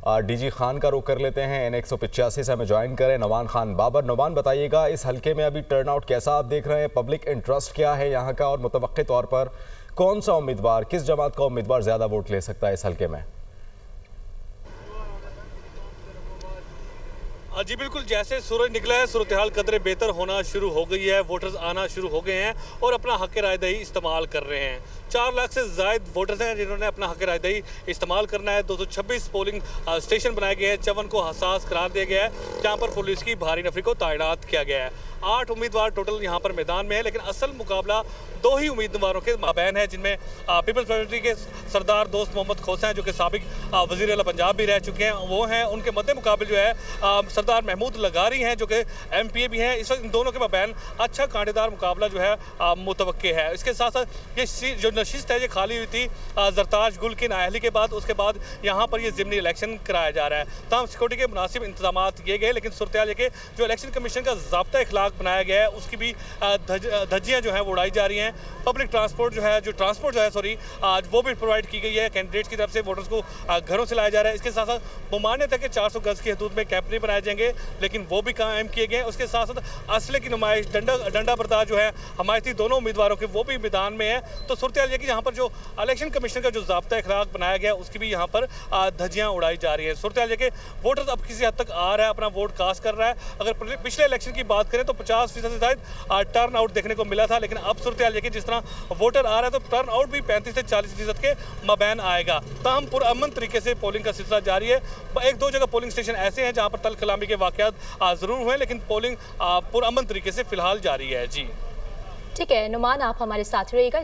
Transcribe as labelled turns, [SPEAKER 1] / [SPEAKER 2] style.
[SPEAKER 1] DG Khan का रुख कर लेते हैं। N185 से हमें ज्वाइन करें नुमान खान बाबर। नुमान, बताइएगा इस हल्के में अभी टर्नआउट कैसा आप देख रहे हैं, पब्लिक इंटरेस्ट क्या है यहाँ का, और मुतवक्के तौर पर कौन सा उम्मीदवार, किस जमात का उम्मीदवार ज़्यादा वोट ले सकता है इस हल्के में?
[SPEAKER 2] जी बिल्कुल, जैसे सूरज निकला है सूरत हाल कदरे बेहतर होना शुरू हो गई है। वोटर्स आना शुरू हो गए हैं और अपना हक रायदही इस्तेमाल कर रहे हैं। 4 लाख से ज़ायद वोटर्स हैं जिन्होंने अपना हक रायदही इस्तेमाल करना है। 226 पोलिंग स्टेशन बनाए गए हैं। 54 को हसास करार दिया गया है जहाँ पर पुलिस की भारी नफरी को तैनात किया गया है। 8 उम्मीदवार टोटल यहाँ पर मैदान में है, लेकिन असल मुकाबला 2 ही उम्मीदवारों के माबैन है, जिनमें पीपल्स पार्टी के सरदार दोस्त मोहम्मद खोसा हैं जो कि साबिक वज़ीर आला पंजाब भी रह चुके हैं, वो हैं। उनके मद्दे मुकाबले जो है सरदार महमूद लगारी हैं जो कि MPA भी हैं। इस वक्त इन दोनों के माबैन अच्छा कांटेदार मुकाबला जो है मुतवक्के है। इसके साथ साथ ये जो नशिस्त है ये खाली हुई थी जरताज गुल की नाअहली के बाद, उसके बाद यहाँ पर ये ज़िमनी इलेक्शन कराया जा रहा है। तमाम सिक्योरिटी के मुनासिब इंतजाम किए गए, लेकिन सूरत हाल के जो इलेक्शन कमीशन का ज़ाब्ता इखलाक बनाया गया है उसकी भी धज्जियाँ जो हैं वो उड़ाई जा रही हैं। पब्लिक ट्रांसपोर्ट जो है आज वो भी प्रोवाइड की गई है। कैंडिडेट्स की तरफ से वोटर्स को घरों से लाया जा रहा है। इसके साथ साथ मुमानियत है कि 400 गज की हदूद में कैंप नहीं बनाए जाएंगे, लेकिन वो भी कायम किए गए हैं। उसके साथ साथ असले की नुमाइश, डंडा बरदार जो है हमायती दोनों उम्मीदवारों के, वो भी मैदान में है। तो सूरत हाल कि यहाँ पर जो इलेक्शन कमीशन का जो ज़ाब्ता इखलाक बनाया गया उसकी भी यहाँ पर धज्जियाँ उड़ाई जा रही है। सूरत हाल के वोटर्स अब किसी हद तक आ रहा है, अपना वोट कास्ट कर रहा है। अगर पिछले इलेक्शन की बात करें तो 50% से ज़्यादा टर्न आउट देखने को मिला था, लेकिन अब सूरत हाल कि जिस तरह वोटर आ रहा है तो टर्न आउट भी 35 से 40% के मबैन आएगा। ताहम पुरअमन तरीके से पोलिंग का सिलसिला जारी है। 1-2 जगह पोलिंग स्टेशन ऐसे हैं जहाँ पर तल कलामी के वाक़यात ज़रूर हुए, लेकिन पोलिंग पुरअमन तरीके से फिलहाल जारी है। जी
[SPEAKER 3] ठीक है नुमान, आप हमारे साथ रहिएगा।